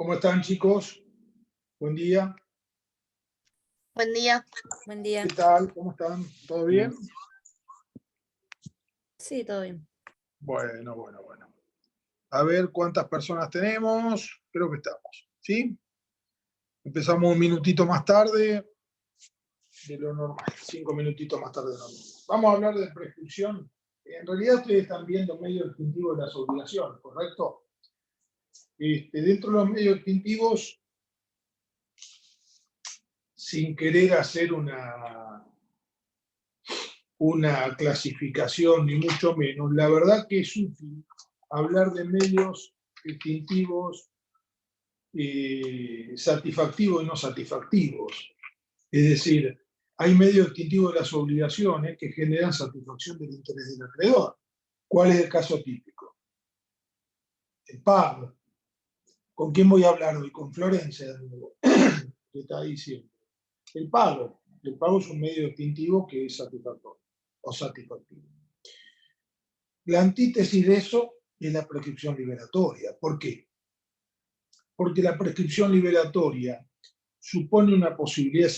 ¿Cómo están, chicos? Buen día. Buen día. Buen día. ¿Qué tal? ¿Cómo están? ¿Todo bien? Sí, todo bien. Bueno. A ver cuántas personas tenemos. Creo que estamos, ¿sí? Empezamos un minutito más tarde de lo normal, 5 minutitos más tarde de lo normal. Vamos a hablar de prescripción. En realidad ustedes están viendo medios distintivos de las obligaciones, ¿correcto? Dentro de los medios distintivos, sin querer hacer una clasificación, ni mucho menos, la verdad que es útil hablar de medios distintivos satisfactivos y no satisfactivos. Es decir, hay medios distintivos de las obligaciones que generan satisfacción del interés del acreedor. ¿Cuál es el caso típico? El pago. ¿Con quién voy a hablar hoy? Con Florencia, de nuevo, que está ahí siempre. El pago. El pago es un medio distintivo que es satisfactorio o satisfactivo. La antítesis de eso es la prescripción liberatoria. ¿Por qué? Porque la prescripción liberatoria supone una posibilidad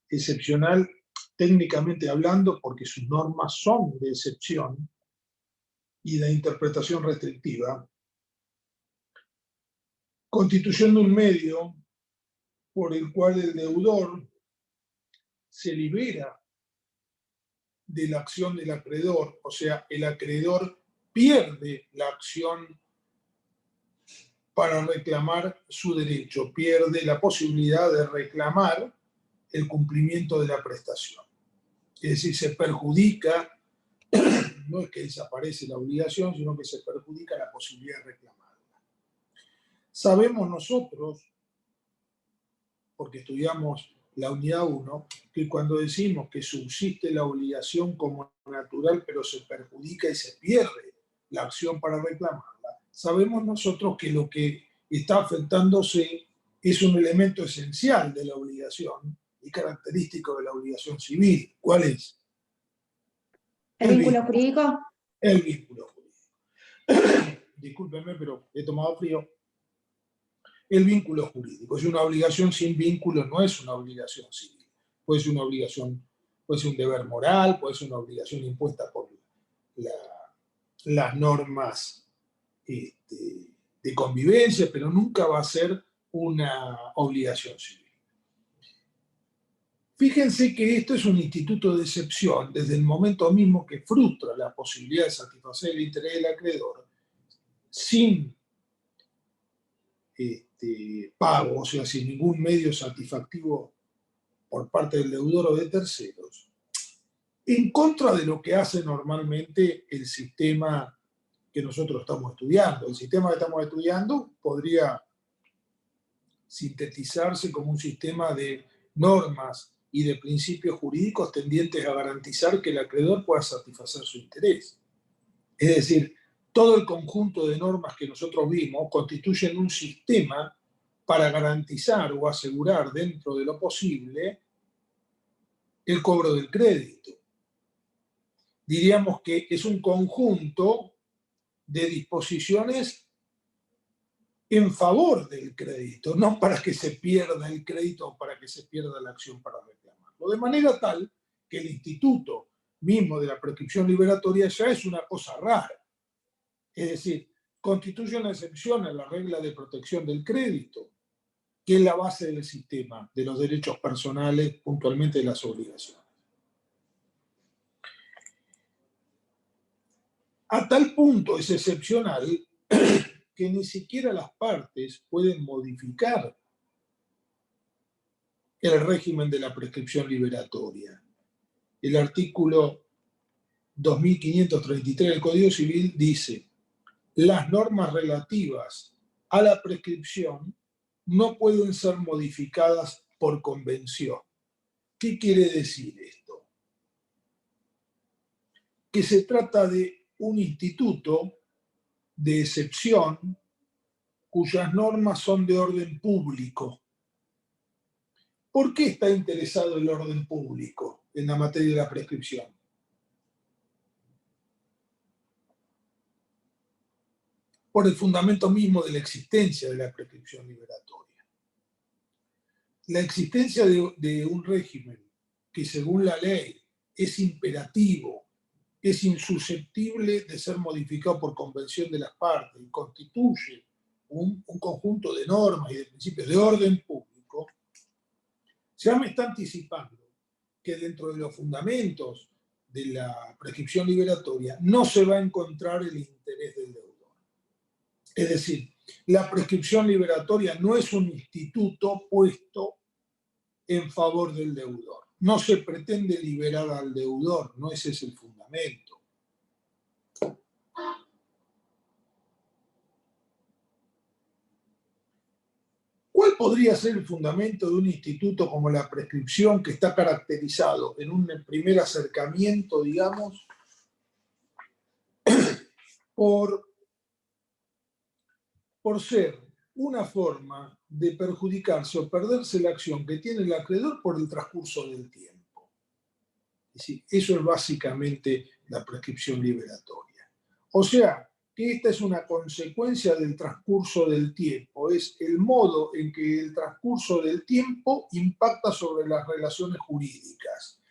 excepcional técnicamente hablando, porque sus normas son de excepción y de interpretación restrictiva, constituyendo un medio por el cual el deudor se libera de la acción del acreedor, o sea, el acreedor pierde la acción para reclamar su derecho, pierde la posibilidad de reclamar el cumplimiento de la prestación. Es decir, se perjudica, no es que desaparece la obligación, sino que se perjudica la posibilidad de reclamarla. Sabemos nosotros, porque estudiamos la unidad 1, que cuando decimos que subsiste la obligación como natural, pero se perjudica y se pierde la acción para reclamarla, sabemos nosotros que lo que está afectándose es un elemento esencial de la obligación y característico de la obligación civil. ¿Cuál es? ¿El vínculo jurídico? El vínculo jurídico. Discúlpenme, pero he tomado frío. El vínculo jurídico. Es una obligación sin vínculo, no es una obligación civil. Puede ser una obligación, puede ser un deber moral, puede ser una obligación impuesta por las normas de convivencia, pero nunca va a ser una obligación civil. Fíjense que esto es un instituto de excepción desde el momento mismo que frustra la posibilidad de satisfacer el interés del acreedor sin pago, o sea, sin ningún medio satisfactivo por parte del deudor o de terceros, en contra de lo que hace normalmente el sistema que nosotros estamos estudiando. El sistema que estamos estudiando podría sintetizarse como un sistema de normas y de principios jurídicos tendientes a garantizar que el acreedor pueda satisfacer su interés. Es decir, todo el conjunto de normas que nosotros vimos constituyen un sistema para garantizar o asegurar dentro de lo posible el cobro del crédito. Diríamos que es un conjunto de disposiciones en favor del crédito, no para que se pierda el crédito o para que se pierda la acción para reclamarlo. De manera tal que el instituto mismo de la prescripción liberatoria ya es una cosa rara. Es decir, constituye una excepción a la regla de protección del crédito, que es la base del sistema, de los derechos personales, puntualmente de las obligaciones. A tal punto es excepcional que ni siquiera las partes pueden modificar el régimen de la prescripción liberatoria. El artículo 2533 del Código Civil dice: las normas relativas a la prescripción no pueden ser modificadas por convención. ¿Qué quiere decir esto? Que se trata de un instituto de excepción cuyas normas son de orden público. ¿Por qué está interesado el orden público en la materia de la prescripción? por el fundamento mismo de la existencia de la prescripción liberatoria. La existencia de un régimen que según la ley es imperativo, es insusceptible de ser modificado por convención de las partes y constituye un conjunto de normas y de principios de orden público, ya me está anticipando que dentro de los fundamentos de la prescripción liberatoria no se va a encontrar el interés del deudor. Es decir, la prescripción liberatoria no es un instituto puesto en favor del deudor. No se pretende liberar al deudor, no ese es el fundamento. ¿Cuál podría ser el fundamento de un instituto como la prescripción que está caracterizado en un primer acercamiento, digamos, por ser una forma de perjudicarse o perderse la acción que tiene el acreedor por el transcurso del tiempo? Es decir, eso es básicamente la prescripción liberatoria. O sea, que esta es una consecuencia del transcurso del tiempo, es el modo en que el transcurso del tiempo impacta sobre las relaciones jurídicas.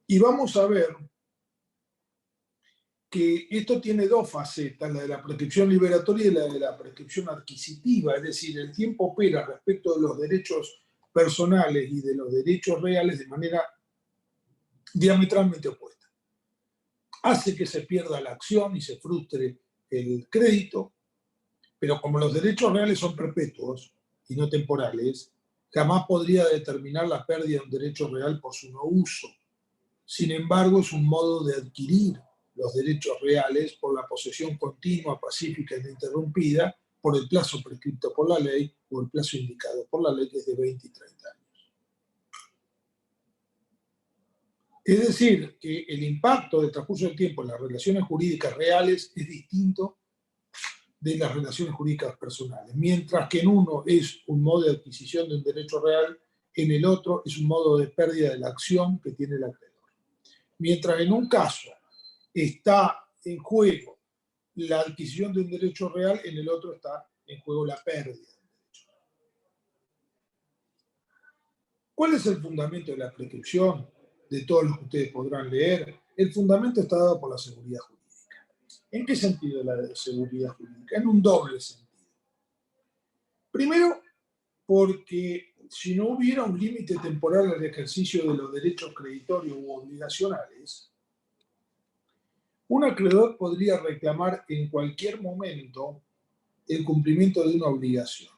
Y vamos a ver que esto tiene dos facetas, la de la prescripción liberatoria y la de la prescripción adquisitiva, es decir, el tiempo opera respecto de los derechos personales y de los derechos reales de manera diametralmente opuesta. Hace que se pierda la acción y se frustre el crédito, pero como los derechos reales son perpetuos y no temporales, jamás podría determinar la pérdida de un derecho real por su no uso. Sin embargo, es un modo de adquirir los derechos reales por la posesión continua, pacífica e ininterrumpida por el plazo prescrito por la ley o el plazo indicado por la ley, que es de 20 y 30 años. Es decir, que el impacto del transcurso del tiempo en las relaciones jurídicas reales es distinto de las relaciones jurídicas personales. Mientras que en uno es un modo de adquisición de un derecho real, en el otro es un modo de pérdida de la acción que tiene el acreedor. Mientras en un caso está en juego la adquisición de un derecho real, en el otro está en juego la pérdida del derecho real. ¿Cuál es el fundamento de la prescripción? De todos los que ustedes podrán leer, el fundamento está dado por la seguridad jurídica. ¿En qué sentido la seguridad jurídica? En un doble sentido. Primero, porque si no hubiera un límite temporal al ejercicio de los derechos creditorios u obligacionales, un acreedor podría reclamar en cualquier momento el cumplimiento de una obligación.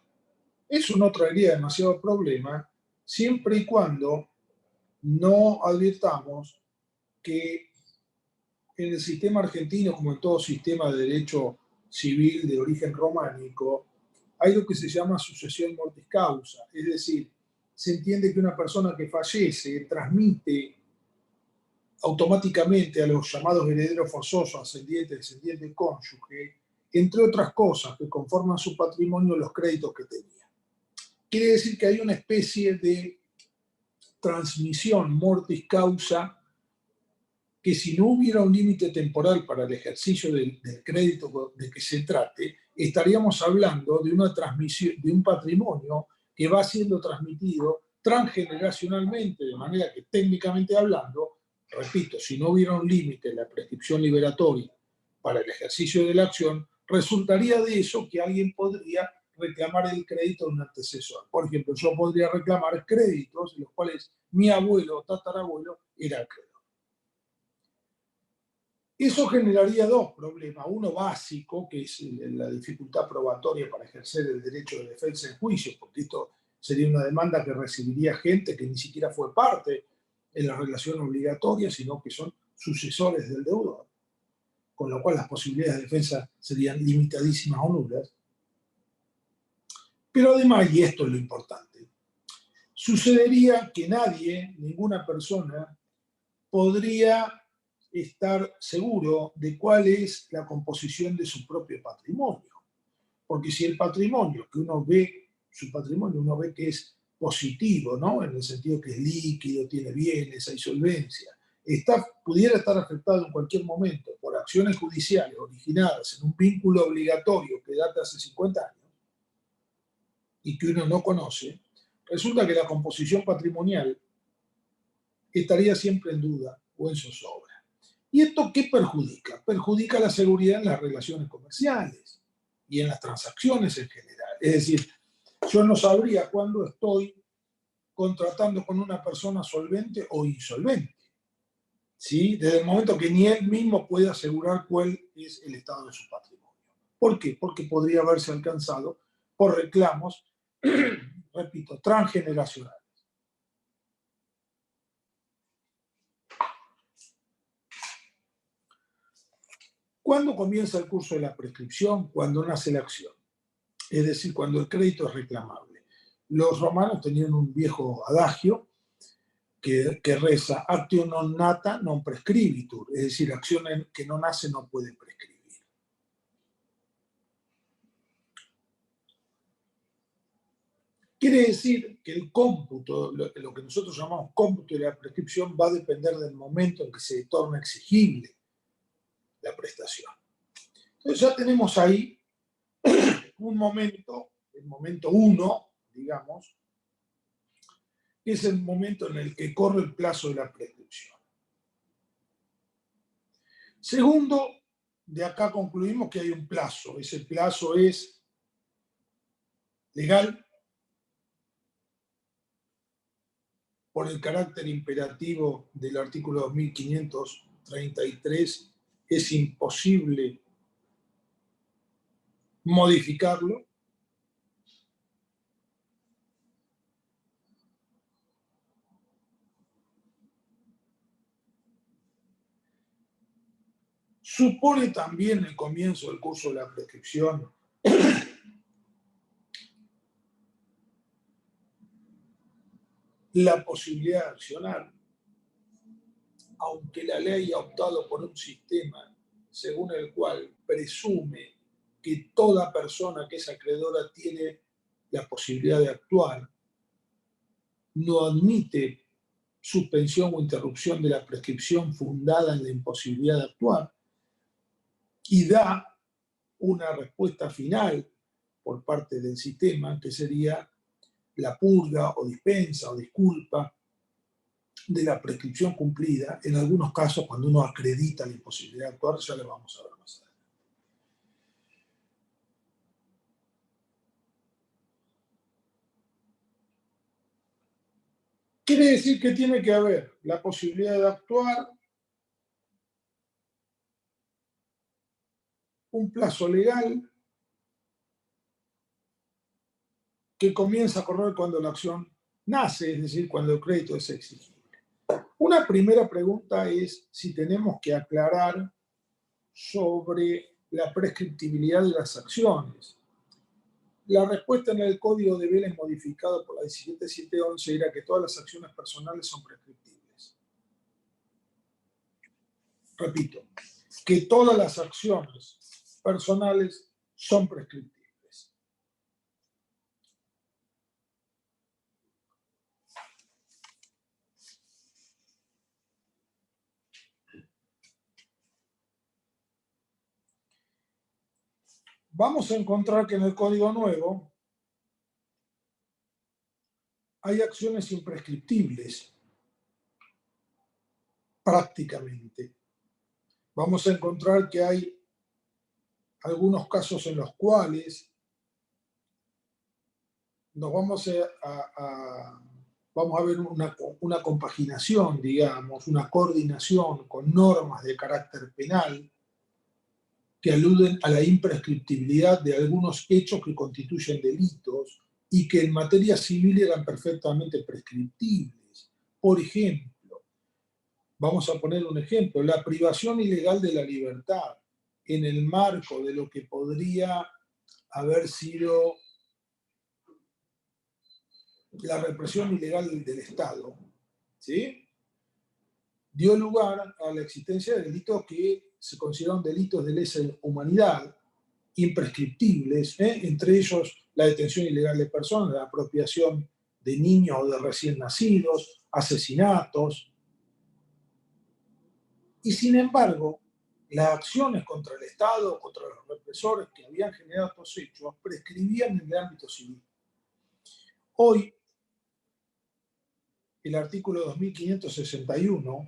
Eso no traería demasiado problema siempre y cuando no advirtamos que en el sistema argentino, como en todo sistema de derecho civil de origen románico, hay lo que se llama sucesión mortis causa, es decir, se entiende que una persona que fallece transmite automáticamente a los llamados herederos forzosos, ascendiente, descendiente, cónyuge, entre otras cosas que conforman su patrimonio, los créditos que tenía. Quiere decir que hay una especie de transmisión mortis causa que si no hubiera un límite temporal para el ejercicio del crédito de que se trate, estaríamos hablando de una transmisión, de un patrimonio que va siendo transmitido transgeneracionalmente, de manera que técnicamente hablando, repito, si no hubiera un límite en la prescripción liberatoria para el ejercicio de la acción, resultaría de eso que alguien podría reclamar el crédito de un antecesor. Por ejemplo, yo podría reclamar créditos en los cuales mi abuelo o tatarabuelo era acreedor. Eso generaría dos problemas. Uno básico, que es la dificultad probatoria para ejercer el derecho de defensa en juicio, porque esto sería una demanda que recibiría gente que ni siquiera fue parte en la relación obligatoria, sino que son sucesores del deudor, con lo cual las posibilidades de defensa serían limitadísimas o nulas. Pero además, y esto es lo importante, sucedería que nadie, ninguna persona, podría estar seguro de cuál es la composición de su propio patrimonio. Porque si el patrimonio que uno ve, su patrimonio uno ve que es positivo, ¿no? En el sentido que es líquido, tiene bienes, hay solvencia, pudiera estar afectado en cualquier momento por acciones judiciales originadas en un vínculo obligatorio que data hace 50 años y que uno no conoce, resulta que la composición patrimonial estaría siempre en duda o en zozobra. ¿Y esto qué perjudica? Perjudica la seguridad en las relaciones comerciales y en las transacciones en general. Es decir, yo no sabría cuándo estoy contratando con una persona solvente o insolvente, ¿sí? Desde el momento que ni él mismo puede asegurar cuál es el estado de su patrimonio. ¿Por qué? Porque podría haberse alcanzado por reclamos, repito, transgeneracionales. ¿Cuándo comienza el curso de la prescripción? Cuando nace la acción. Es decir, cuando el crédito es reclamable. Los romanos tenían un viejo adagio que reza actio non nata non prescribitur, es decir, acción que no nace no puede prescribir. Quiere decir que el cómputo, lo que nosotros llamamos cómputo de la prescripción, va a depender del momento en que se torna exigible la prestación. Entonces ya tenemos ahí un momento, el momento 1, digamos, que es el momento en el que corre el plazo de la prescripción. Segundo, de acá concluimos que hay un plazo. Ese plazo es legal por el carácter imperativo del artículo 2533. Es imposible modificarlo. Supone también el comienzo del curso de la prescripción la posibilidad de accionar, aunque la ley ha optado por un sistema según el cual presume que toda persona que es acreedora tiene la posibilidad de actuar, no admite suspensión o interrupción de la prescripción fundada en la imposibilidad de actuar y da una respuesta final por parte del sistema, que sería la purga o dispensa o disculpa de la prescripción cumplida, en algunos casos cuando uno acredita la imposibilidad de actuar, ya lo vamos a ver más adelante. Quiere decir que tiene que haber la posibilidad de actuar, un plazo legal que comienza a correr cuando la acción nace, es decir, cuando el crédito es exigible. Una primera pregunta es si tenemos que aclarar sobre la prescriptibilidad de las acciones. La respuesta en el Código de Vélez modificado por la 17711 era que todas las acciones personales son prescriptibles. Repito, que todas las acciones personales son prescriptibles. Vamos a encontrar que en el Código Nuevo hay acciones imprescriptibles, prácticamente. Vamos a encontrar que hay algunos casos en los cuales nos vamos a ver una compaginación, digamos, una coordinación con normas de carácter penal que aluden a la imprescriptibilidad de algunos hechos que constituyen delitos y que en materia civil eran perfectamente prescriptibles. Por ejemplo, vamos a poner un ejemplo, la privación ilegal de la libertad en el marco de lo que podría haber sido la represión ilegal del Estado, ¿sí? Dio lugar a la existencia de delitos que se consideran delitos de lesa humanidad, imprescriptibles, entre ellos la detención ilegal de personas, la apropiación de niños o de recién nacidos, asesinatos. Y sin embargo, las acciones contra el Estado, contra los represores que habían generado estos hechos, prescribían en el ámbito civil. Hoy, el artículo 2561,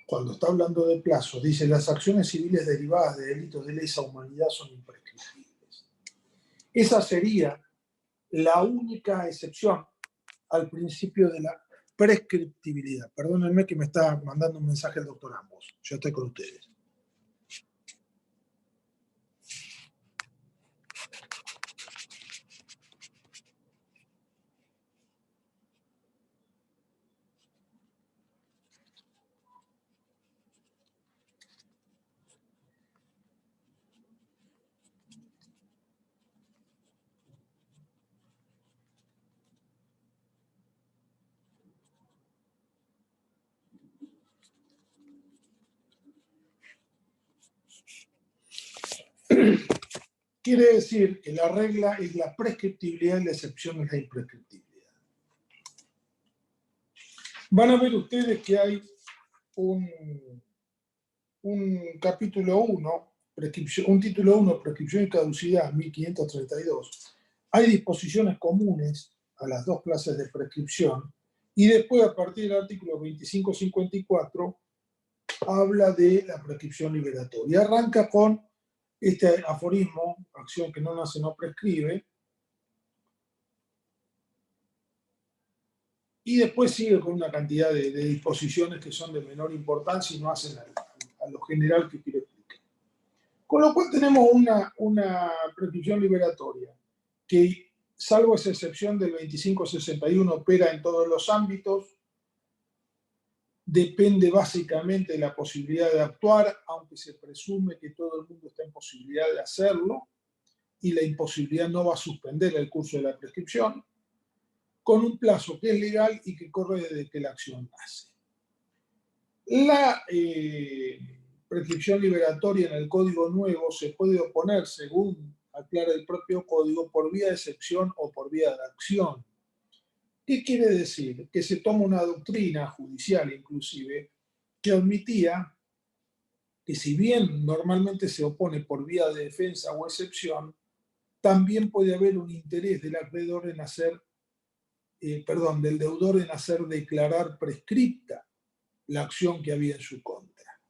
cuando está hablando de plazos, dice: las acciones civiles derivadas de delitos de lesa humanidad son imprescriptibles. Esa sería la única excepción al principio de la prescriptibilidad. Perdónenme que me está mandando un mensaje el doctor Ambos. Yo estoy con ustedes. Quiere decir que la regla es la prescriptibilidad y la excepción es la imprescriptibilidad. Van a ver ustedes que hay un capítulo 1, un título 1, prescripción y caducidad, 1532. Hay disposiciones comunes a las dos clases de prescripción, y después, a partir del artículo 2554, habla de la prescripción liberatoria. Arranca con este aforismo: acción que no nace no prescribe, y después sigue con una cantidad de disposiciones que son de menor importancia y no hacen a lo general que quiero explicar. Con lo cual tenemos una prescripción liberatoria que, salvo esa excepción del 2561, opera en todos los ámbitos. Depende básicamente de la posibilidad de actuar, aunque se presume que todo el mundo está en posibilidad de hacerlo, y la imposibilidad no va a suspender el curso de la prescripción, con un plazo que es legal y que corre desde que la acción nace. La prescripción liberatoria en el Código Nuevo se puede oponer, según aclara el propio Código, por vía de excepción o por vía de acción. ¿Qué quiere decir? Que se toma una doctrina judicial, inclusive, que admitía que, si bien normalmente se opone por vía de defensa o excepción, también puede haber un interés del acreedor en hacer, del deudor en hacer declarar prescripta la acción que había en su contra.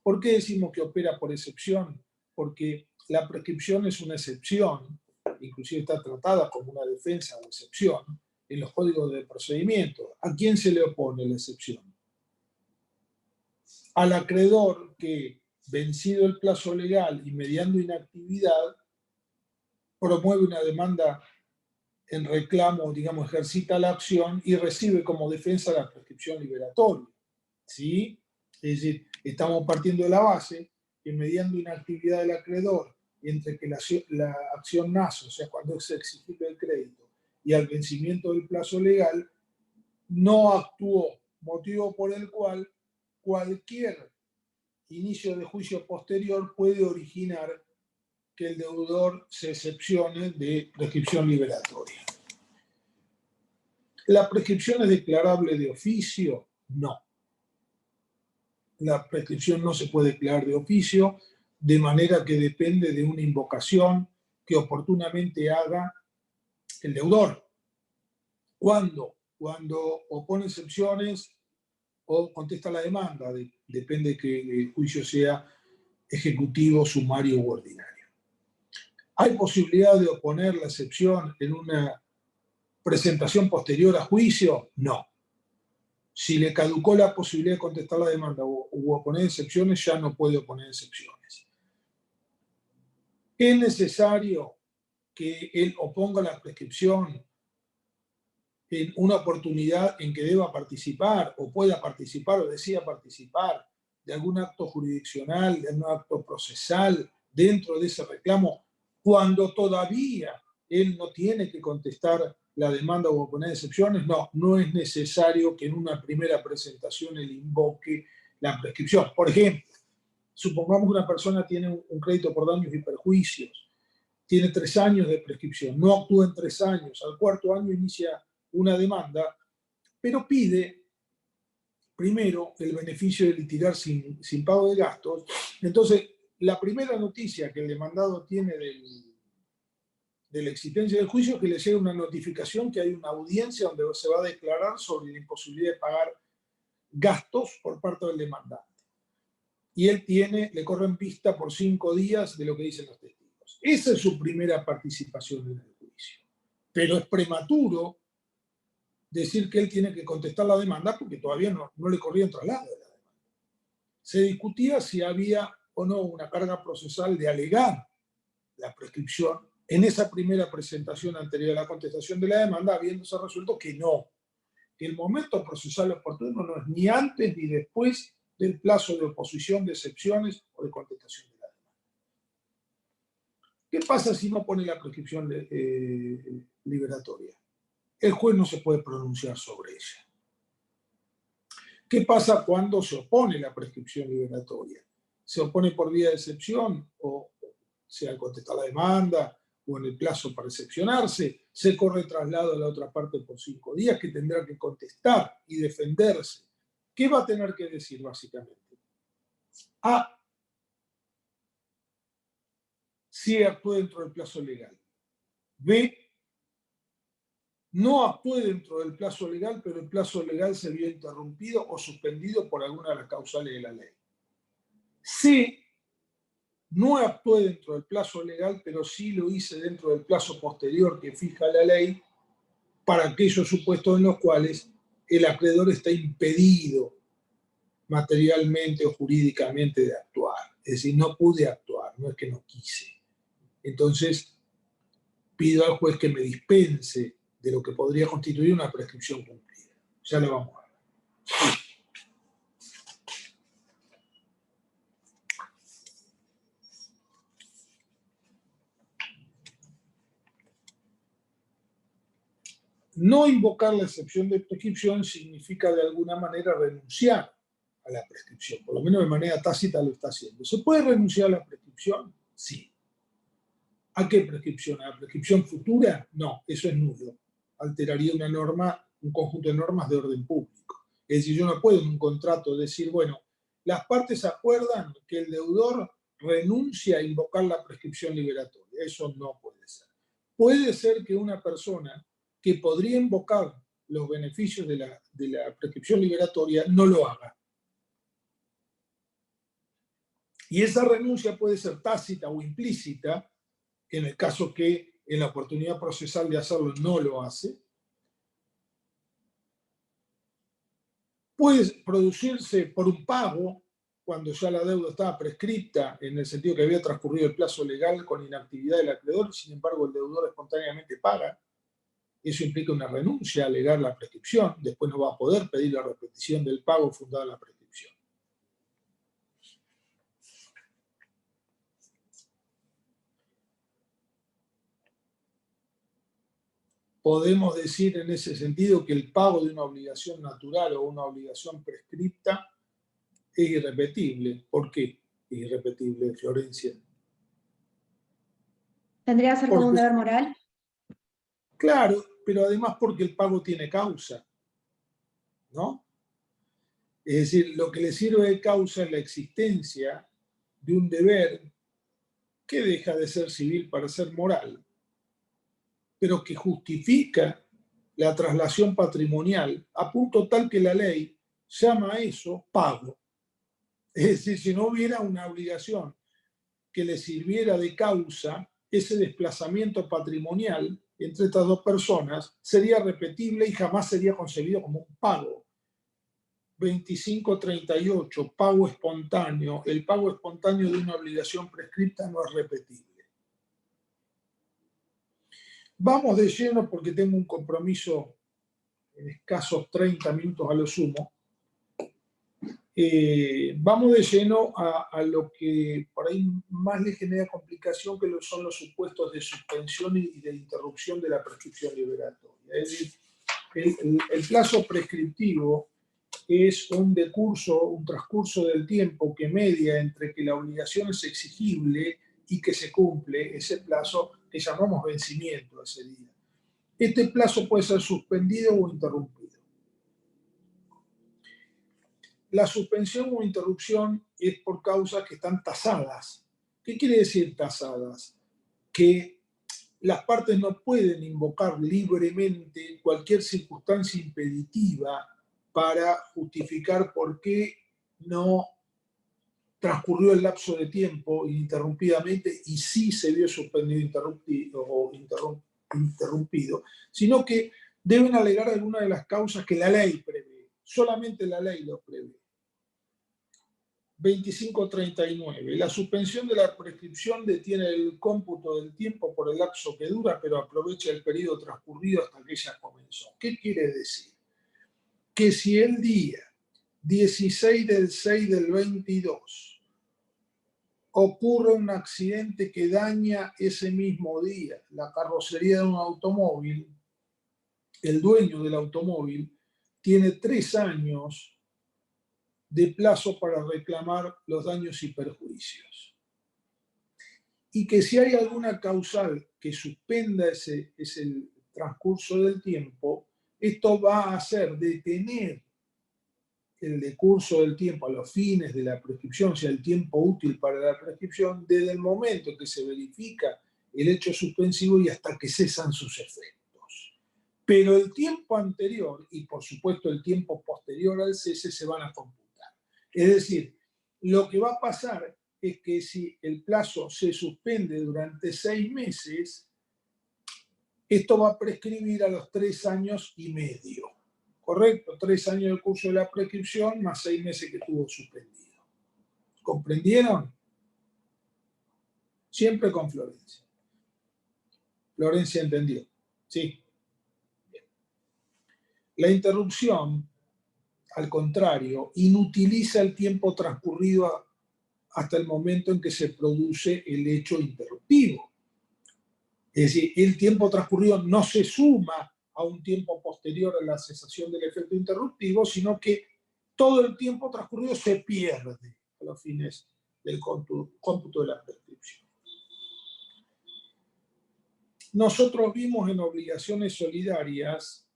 ¿Por qué decimos que opera por excepción? Porque la prescripción es una excepción, inclusive está tratada como una defensa o excepción en los códigos de procedimiento. ¿A quién se le opone la excepción? Al acreedor que, vencido el plazo legal y mediando inactividad, promueve una demanda en reclamo, digamos, ejercita la acción y recibe como defensa la prescripción liberatoria. ¿Sí? Es decir, estamos partiendo de la base que, mediando inactividad del acreedor entre que la acción nace, o sea, cuando es exigible el crédito, y al vencimiento del plazo legal, no actuó, motivo por el cual cualquier inicio de juicio posterior puede originar que el deudor se excepcione de prescripción liberatoria. ¿La prescripción es declarable de oficio? No. La prescripción no se puede declarar de oficio, de manera que depende de una invocación que oportunamente haga el deudor. ¿Cuándo? Cuando opone excepciones o contesta la demanda, depende de que el juicio sea ejecutivo, sumario u ordinario. ¿Hay posibilidad de oponer la excepción en una presentación posterior a juicio? No. Si le caducó la posibilidad de contestar la demanda o oponer excepciones, ya no puede oponer excepciones. ¿Es necesario que él oponga la prescripción en una oportunidad en que deba participar o pueda participar o decida participar de algún acto jurisdiccional, de algún acto procesal dentro de ese reclamo, cuando todavía él no tiene que contestar la demanda o oponer excepciones? No, no es necesario que en una primera presentación él invoque la prescripción. Por ejemplo, supongamos que una persona tiene un crédito por daños y perjuicios, tiene 3 años de prescripción, no actúa en 3 años, al 4º año inicia una demanda, pero pide primero el beneficio de litigar sin pago de gastos. Entonces, la primera noticia que el demandado tiene de la existencia del juicio es que le llega una notificación que hay una audiencia donde se va a declarar sobre la imposibilidad de pagar gastos por parte del demandante. Y él le corren vista por 5 días de lo que dicen los testigos. Esa es su primera participación en el juicio. Pero es prematuro decir que él tiene que contestar la demanda porque todavía no le corría un traslado de la demanda. Se discutía si había o no una carga procesal de alegar la prescripción en esa primera presentación anterior a la contestación de la demanda, habiéndose resuelto que no, que el momento procesal oportuno no es ni antes ni después del plazo de oposición de excepciones o de contestación de la demanda. ¿Qué pasa si no pone la prescripción liberatoria? El juez no se puede pronunciar sobre ella. ¿Qué pasa cuando se opone la prescripción liberatoria? ¿Se opone por vía de excepción o sea al contestar la demanda o en el plazo para excepcionarse? Se corre traslado a la otra parte por 5 días que tendrá que contestar y defenderse. ¿Qué va a tener que decir básicamente? A, si actuó dentro del plazo legal. B, no actué dentro del plazo legal, pero el plazo legal se vio interrumpido o suspendido por alguna de las causales de la ley. C, no actué dentro del plazo legal, pero sí lo hice dentro del plazo posterior que fija la ley para aquellos supuestos en los cuales el acreedor está impedido materialmente o jurídicamente de actuar. Es decir, no pude actuar, no es que no quise. Entonces, pido al juez que me dispense de lo que podría constituir una prescripción cumplida. Ya lo vamos a ver. No invocar la excepción de prescripción significa de alguna manera renunciar a la prescripción, por lo menos de manera tácita lo está haciendo. ¿Se puede renunciar a la prescripción? Sí. ¿A qué prescripción? ¿A la prescripción futura? No, eso es nulo. Alteraría una norma, un conjunto de normas de orden público. Es decir, yo no puedo en un contrato decir, bueno, las partes acuerdan que el deudor renuncia a invocar la prescripción liberatoria. Eso no puede ser. Puede ser que una persona que podría invocar los beneficios de la prescripción liberatoria no lo haga. Y esa renuncia puede ser tácita o implícita, en el caso que en la oportunidad procesal de hacerlo no lo hace. Puede producirse por un pago, cuando ya la deuda estaba prescripta, en el sentido que había transcurrido el plazo legal con inactividad del acreedor, sin embargo el deudor espontáneamente paga. Eso implica una renuncia a alegar la prescripción, después no va a poder pedir la repetición del pago fundada en la prescripción. Podemos decir en ese sentido que el pago de una obligación natural o una obligación prescripta es irrepetible. ¿Por qué es irrepetible, Florencia? ¿Tendría que ser como un deber moral? Claro, pero además porque el pago tiene causa, ¿no? Es decir, lo que le sirve de causa es la existencia de un deber que deja de ser civil para ser moral, pero que justifica la traslación patrimonial a punto tal que la ley llama a eso pago. Es decir, si no hubiera una obligación que le sirviera de causa, ese desplazamiento patrimonial entre estas dos personas sería repetible y jamás sería concebido como un pago. 2538, pago espontáneo. El pago espontáneo de una obligación prescripta no es repetible. Vamos de lleno porque tengo un compromiso en escasos 30 minutos a lo sumo. Vamos de lleno a lo que por ahí más le genera complicación, que son los supuestos de suspensión y de interrupción de la prescripción liberatoria. Es decir, el plazo prescriptivo es un transcurso del tiempo que media entre que la obligación es exigible y que se cumple ese plazo que llamamos vencimiento ese día. Este plazo puede ser suspendido o interrumpido. La suspensión o interrupción es por causas que están tasadas ¿Qué quiere decir tasadas? Que las partes no pueden invocar libremente cualquier circunstancia impeditiva para justificar por qué no transcurrió el lapso de tiempo ininterrumpidamente y sí se vio suspendido o interrumpido, sino que deben alegar alguna de las causas que la ley prevé. Solamente la ley lo prevé. 2539. La suspensión de la prescripción detiene el cómputo del tiempo por el lapso que dura, pero aprovecha el periodo transcurrido hasta que ella comenzó. ¿Qué quiere decir? Que si el día 16 del 6 del 22 ocurre un accidente que daña ese mismo día la carrocería de un automóvil, el dueño del automóvil tiene 3 años de plazo para reclamar los daños y perjuicios. Y que si hay alguna causal que suspenda ese transcurso del tiempo, esto va a hacer detener el decurso del tiempo a los fines de la prescripción, o sea, el tiempo útil para la prescripción, desde el momento que se verifica el hecho suspensivo y hasta que cesan sus efectos. Pero el tiempo anterior y, por supuesto, el tiempo posterior al cese se van a computar. Es decir, lo que va a pasar es que si el plazo se suspende durante 6 meses, esto va a prescribir a los 3 años y medio. ¿Correcto? 3 años del curso de la prescripción más 6 meses que estuvo suspendido. ¿Comprendieron? Siempre con Florencia. Florencia entendió. Sí. Bien. La interrupción, al contrario, inutiliza el tiempo transcurrido hasta el momento en que se produce el hecho interruptivo. Es decir, el tiempo transcurrido no se suma a un tiempo posterior a la cesación del efecto interruptivo, sino que todo el tiempo transcurrido se pierde a los fines del cómputo de la prescripción. Nosotros vimos en obligaciones solidarias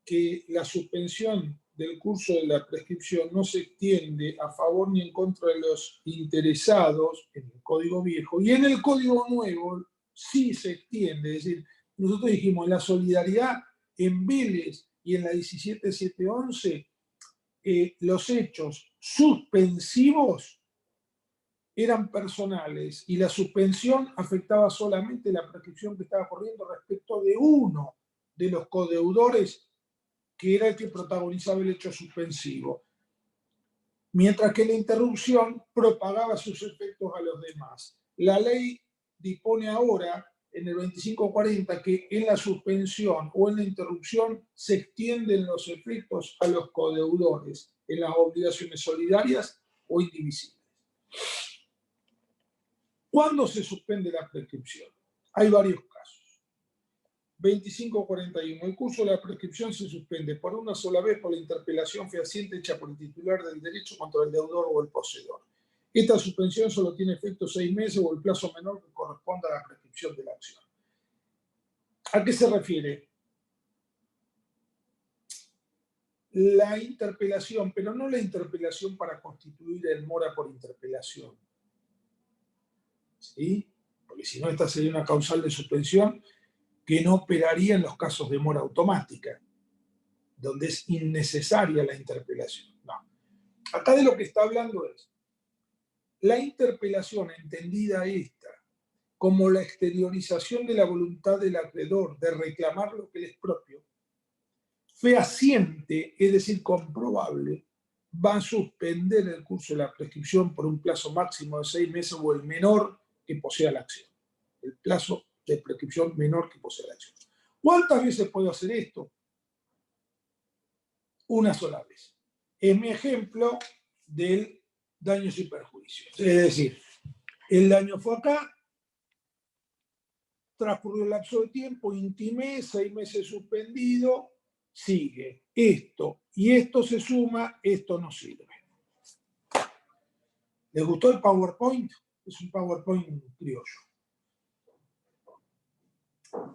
que la suspensión del curso de la prescripción no se extiende a favor ni en contra de los interesados en el Código Viejo, y en el Código Nuevo sí se extiende. Es decir, nosotros dijimos en la solidaridad, en Vélez y en la 17711, los hechos suspensivos eran personales y la suspensión afectaba solamente la prescripción que estaba corriendo respecto de uno de los codeudores, que era el que protagonizaba el hecho suspensivo, mientras que la interrupción propagaba sus efectos a los demás. La ley dispone ahora, en el 2540, que en la suspensión o en la interrupción se extienden los efectos a los codeudores en las obligaciones solidarias o indivisibles. ¿Cuándo se suspende la prescripción? Hay varios casos. 2541. El curso de la prescripción se suspende por una sola vez por la interpelación fehaciente hecha por el titular del derecho contra el deudor o el poseedor. Esta suspensión solo tiene efecto 6 meses o el plazo menor que corresponda a la prescripción de la acción. ¿A qué se refiere? La interpelación, pero no la interpelación para constituir el mora por interpelación. ¿Sí? Porque si no, esta sería una causal de suspensión que no operaría en los casos de mora automática, donde es innecesaria la interpelación. No. Acá de lo que está hablando es la interpelación, entendida esta como la exteriorización de la voluntad del acreedor de reclamar lo que le es propio, fehaciente, es decir, comprobable, va a suspender el curso de la prescripción por un plazo máximo de 6 meses o el menor que posea la acción. El plazo de prescripción menor que posee la acción. ¿Cuántas veces puedo hacer esto? Una sola vez. Es mi ejemplo del daños y perjuicios. Es decir, el daño fue acá, transcurrió el lapso de tiempo, intimé, 6 meses suspendido, sigue. Esto y esto se suma, esto no sirve. ¿Les gustó el PowerPoint? Es un PowerPoint criollo.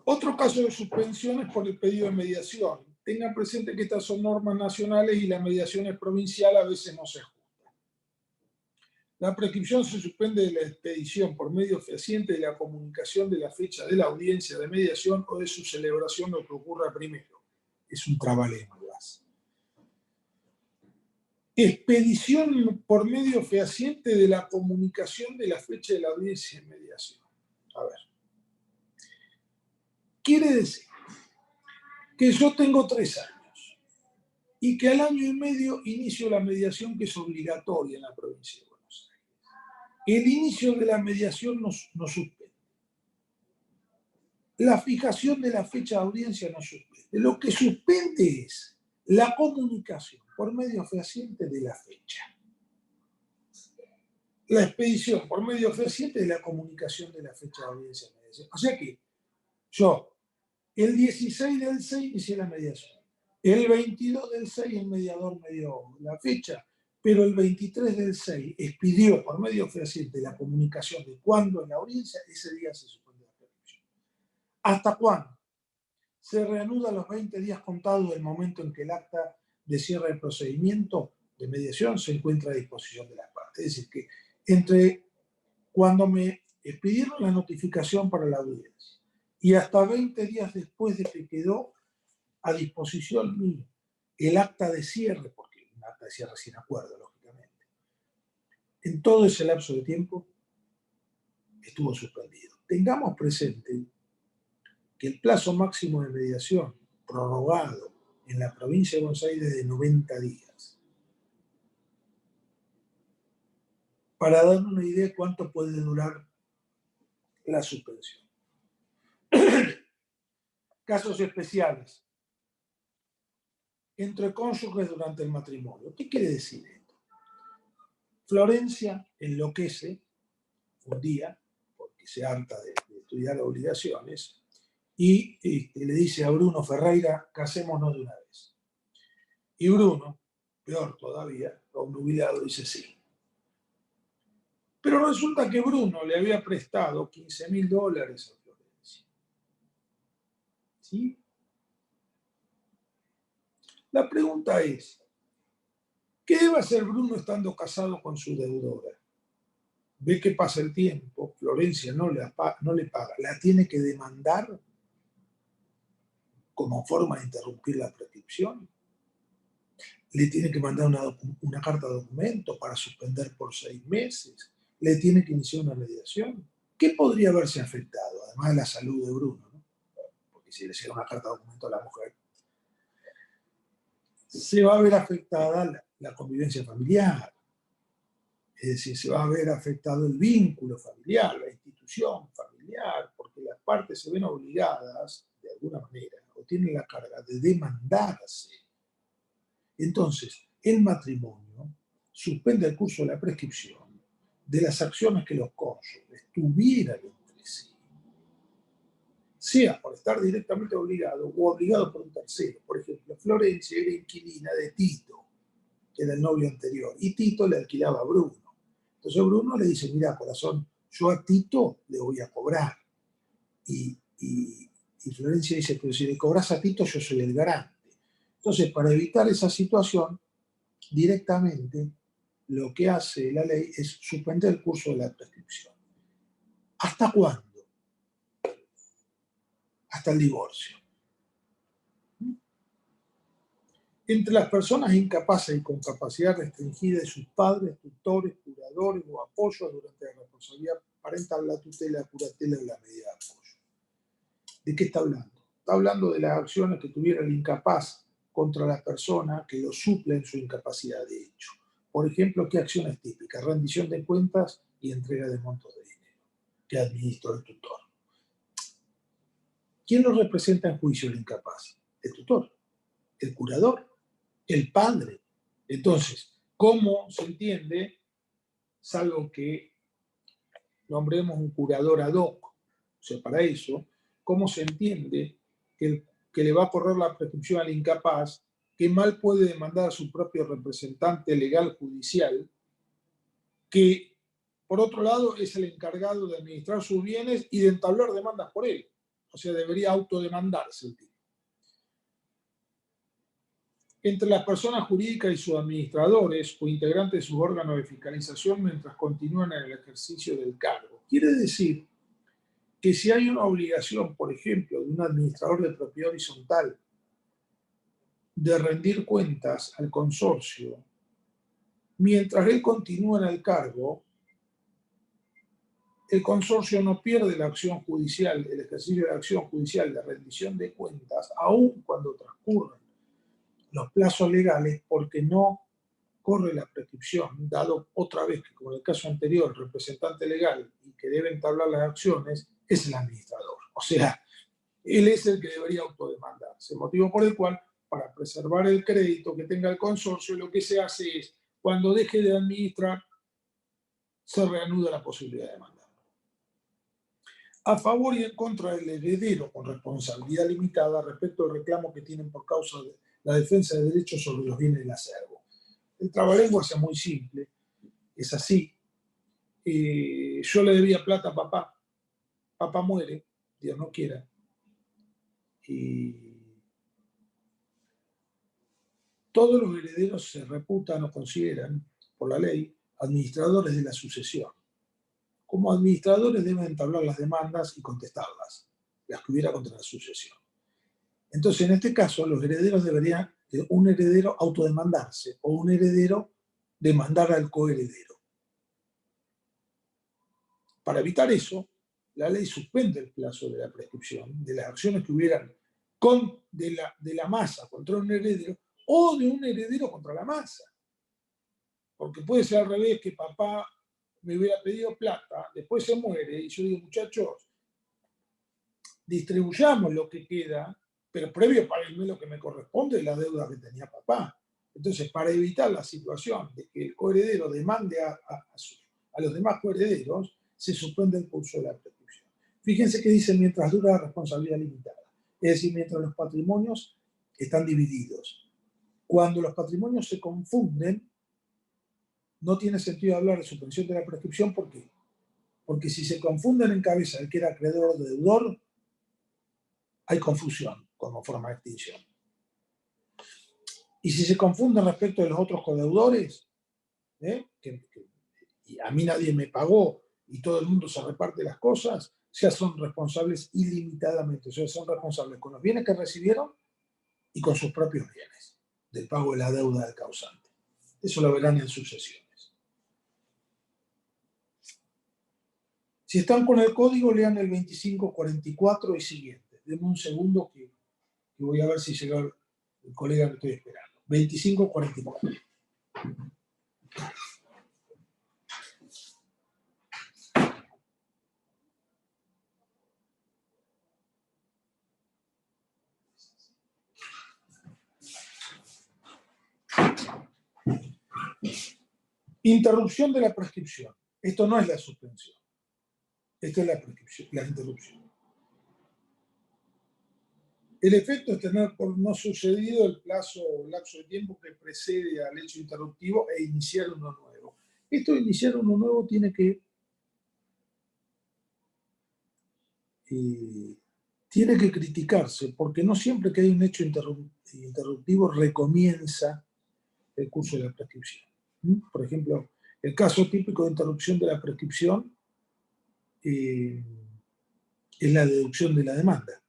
Otro caso de suspensión es por el pedido de mediación. Tengan presente que estas son normas nacionales y la mediación es provincial, a veces no se ajusta. La prescripción se suspende de la expedición por medio fehaciente de la comunicación de la fecha de la audiencia de mediación o de su celebración, lo que ocurra primero. Es un trabalengua. Expedición por medio fehaciente de la comunicación de la fecha de la audiencia de mediación. A ver. Quiere decir que yo tengo 3 años y que al año y medio inicio la mediación, que es obligatoria en la provincia de Buenos Aires. El inicio de la mediación no suspende. La fijación de la fecha de audiencia no suspende. Lo que suspende es la comunicación por medio fehaciente de la fecha. La expedición por medio fehaciente de la comunicación de la fecha de audiencia de mediación. O sea que yo, el 16 del 6 inicié la mediación. El 22 del 6 el mediador me dio la fecha, pero el 23 del 6 expidió por medio fehaciente la comunicación de cuándo en la audiencia, ese día se suspende la prescripción. ¿Hasta cuándo? Se reanuda los 20 días contados del momento en que el acta de cierre del procedimiento de mediación se encuentra a disposición de las partes. Es decir, que entre cuando me expidieron la notificación para la audiencia y hasta 20 días después de que quedó a disposición mía el acta de cierre, porque un acta de cierre sin acuerdo, lógicamente, en todo ese lapso de tiempo estuvo suspendido. Tengamos presente que el plazo máximo de mediación prorrogado en la provincia de Buenos Aires es de 90 días. Para dar una idea de cuánto puede durar la suspensión. Casos especiales. Entre cónyuges durante el matrimonio. ¿Qué quiere decir esto? Florencia enloquece un día, porque se harta de estudiar obligaciones, y le dice a Bruno Ferreira, casémonos de una vez. Y Bruno, peor todavía, obnubilado, dice sí. Pero resulta que Bruno le había prestado $15.000 a Florencia. ¿Sí? La pregunta es, ¿qué debe hacer Bruno estando casado con su deudora? Ve que pasa el tiempo, Florencia no le paga, la tiene que demandar como forma de interrumpir la prescripción. Le tiene que mandar una carta de documento para suspender por 6 meses. Le tiene que iniciar una mediación. ¿Qué podría haberse afectado? Además de la salud de Bruno, ¿no? Porque si le llega una carta de documento a la mujer, se va a ver afectada la convivencia familiar. Es decir, se va a ver afectado el vínculo familiar, la institución familiar, porque las partes se ven obligadas, de alguna manera, o tienen la carga de demandarse. Entonces, el matrimonio suspende el curso de la prescripción de las acciones que los cónyuges tuvieran entre sí, sea por estar directamente obligado o obligado por un tercero. Por ejemplo, Florencia era inquilina de Tito, que era el novio anterior, y Tito le alquilaba a Bruno. Entonces Bruno le dice, mira, corazón, yo a Tito le voy a cobrar. Y Florencia dice, pero si le cobras a Tito, yo soy el garante. Entonces, para evitar esa situación, directamente lo que hace la ley es suspender el curso de la prescripción. ¿Hasta cuándo? Hasta el divorcio. Entre las personas incapaces y con capacidad restringida de sus padres, tutores, curadores o apoyos durante la responsabilidad parental, la tutela, la curatela y la medida de apoyo. ¿De qué está hablando? Está hablando de las acciones que tuviera el incapaz contra la persona que lo suple en su incapacidad de hecho. Por ejemplo, ¿qué acciones típicas? Rendición de cuentas y entrega de montos de dinero que administra el tutor. ¿Quién lo representa en juicio el incapaz? El tutor, el curador, el padre. Entonces, ¿cómo se entiende, salvo que nombremos un curador ad hoc? O sea, para eso, ¿cómo se entiende que le va a correr la prescripción al incapaz, que mal puede demandar a su propio representante legal judicial, que por otro lado es el encargado de administrar sus bienes y de entablar demandas por él? O sea, debería autodemandarse el tipo. entre las personas jurídicas y sus administradores o integrantes de sus órganos de fiscalización mientras continúan en el ejercicio del cargo. Quiere decir que si hay una obligación, por ejemplo, de un administrador de propiedad horizontal de rendir cuentas al consorcio, mientras él continúa en el cargo, el consorcio no pierde la acción judicial, el ejercicio de la acción judicial de rendición de cuentas, aun cuando transcurren los plazos legales, porque no corre la prescripción, dado otra vez que, como en el caso anterior, el representante legal y que debe entablar las acciones es el administrador. O sea, él es el que debería autodemandarse, motivo por el cual, para preservar el crédito que tenga el consorcio, lo que se hace es, cuando deje de administrar, se reanuda la posibilidad de demandar. A favor y en contra del heredero con responsabilidad limitada respecto al reclamo que tienen por causa de la defensa de derechos sobre los bienes del acervo. El trabalenguas es muy simple, es así. Yo le debía plata a papá, papá muere, Dios no quiera, y todos los herederos se reputan o consideran, por la ley, administradores de la sucesión. Como administradores deben entablar las demandas y contestarlas, las que hubiera contra la sucesión. Entonces, en este caso, los herederos deberían, un heredero autodemandarse o un heredero demandar al coheredero. Para evitar eso, la ley suspende el plazo de la prescripción de las acciones que hubieran de la masa contra un heredero o de un heredero contra la masa. Porque puede ser al revés, que papá me hubiera pedido plata, después se muere y yo digo, muchachos, distribuyamos lo que queda, pero previo páguenme lo que me corresponde de la deuda que tenía papá. Entonces, para evitar la situación de que el coheredero demande a los demás coherederos, se suspende el curso de la prescripción. Fíjense que dice mientras dura la responsabilidad limitada, es decir, mientras los patrimonios están divididos. Cuando los patrimonios se confunden, no tiene sentido hablar de suspensión de la prescripción. ¿Por qué? Porque si se confunden en cabeza el que era acreedor o deudor, hay confusión como forma de extinción. Y si se confunden respecto de los otros codeudores, y a mí nadie me pagó y todo el mundo se reparte las cosas, ya son responsables ilimitadamente, o sea, son responsables con los bienes que recibieron y con sus propios bienes, del pago de la deuda del causante. Eso lo verán en sucesiones. Si están con el código, lean el 2544 y siguiente. Denme un segundo que voy a ver si llega el colega que estoy esperando. 2544. Interrupción de la prescripción. Esto no es la suspensión. Esto es la prescripción, la interrupción. El efecto es tener por no sucedido el plazo o lapso de tiempo que precede al hecho interruptivo e iniciar uno nuevo. Esto de iniciar uno nuevo tiene que criticarse, porque no siempre que hay un hecho interruptivo recomienza el curso de la prescripción. Por ejemplo, el caso típico de interrupción de la prescripción es la deducción de la demanda.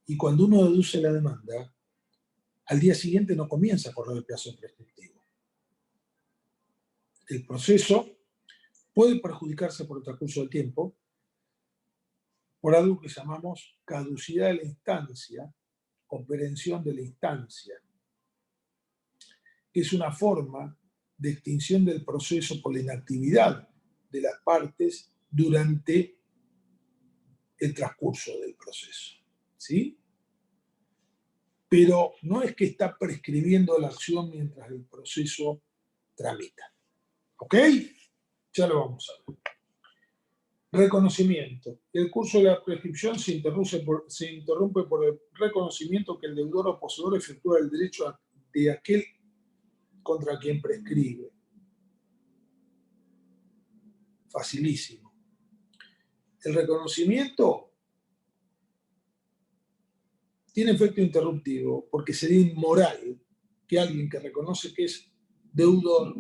Y cuando uno deduce la demanda, al día siguiente no comienza a correr el plazo prescriptivo. El proceso puede perjudicarse por el transcurso del tiempo, por algo que llamamos caducidad de la instancia o perención de la instancia, que es una forma de extinción del proceso por la inactividad de las partes durante el transcurso del proceso. ¿Sí? Pero no es que está prescribiendo la acción mientras el proceso tramita. ¿Ok? Ya lo vamos a ver. Reconocimiento. El curso de la prescripción se interrumpe por el reconocimiento que el deudor o poseedor efectúa el derecho de aquel contra quien prescribe. Facilísimo. El reconocimiento tiene efecto interruptivo porque sería inmoral que alguien que reconoce que es deudor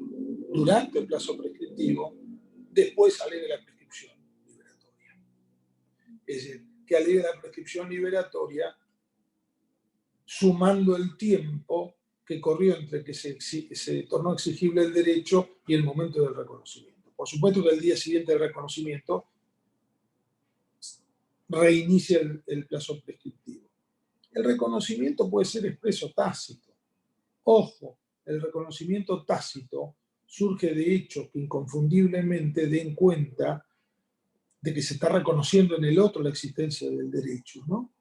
durante el plazo prescriptivo después alegue la prescripción liberatoria. Es decir, que alegue la prescripción liberatoria sumando el tiempo que corrió entre que se tornó exigible el derecho y el momento del reconocimiento. Por supuesto que el día siguiente del reconocimiento reinicia el plazo prescriptivo. El reconocimiento puede ser expreso o tácito. Ojo, el reconocimiento tácito surge de hechos que inconfundiblemente den cuenta de que se está reconociendo en el otro la existencia del derecho, ¿no?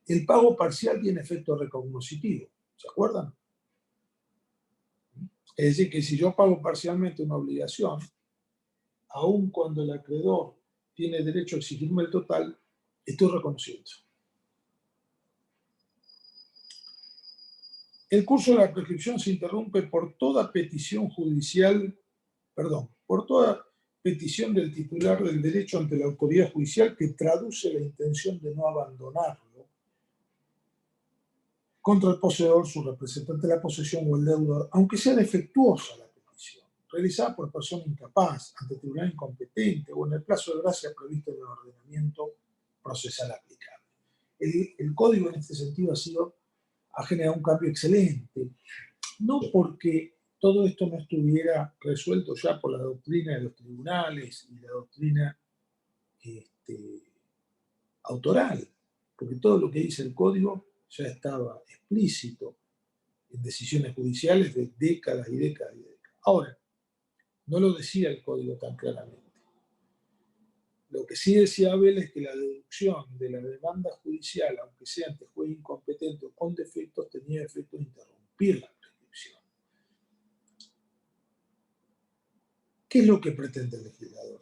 El pago parcial tiene efecto recognoscitivo, ¿se acuerdan? Es decir, que si yo pago parcialmente una obligación, aun cuando el acreedor tiene derecho a exigirme el total, estoy reconociendo. El curso de la prescripción se interrumpe por toda petición judicial, por toda petición del titular del derecho ante la autoridad judicial que traduce la intención de no abandonarlo contra el poseedor, su representante de la posesión o el deudor, aunque sea defectuosa la petición, realizada por persona incapaz, ante tribunal incompetente o en el plazo de gracia previsto en el ordenamiento procesal aplicable. El código en este sentido ha generado un cambio excelente, no porque todo esto no estuviera resuelto ya por la doctrina de los tribunales y la doctrina autoral, porque todo lo que dice el código ya estaba explícito en decisiones judiciales de décadas y décadas y décadas. Ahora, no lo decía el código tan claramente. Lo que sí decía Abel es que la deducción de la demanda judicial, aunque sea ante juez incompetente o con defectos, tenía efecto de interrumpir la prescripción. ¿Qué es lo que pretende el legislador?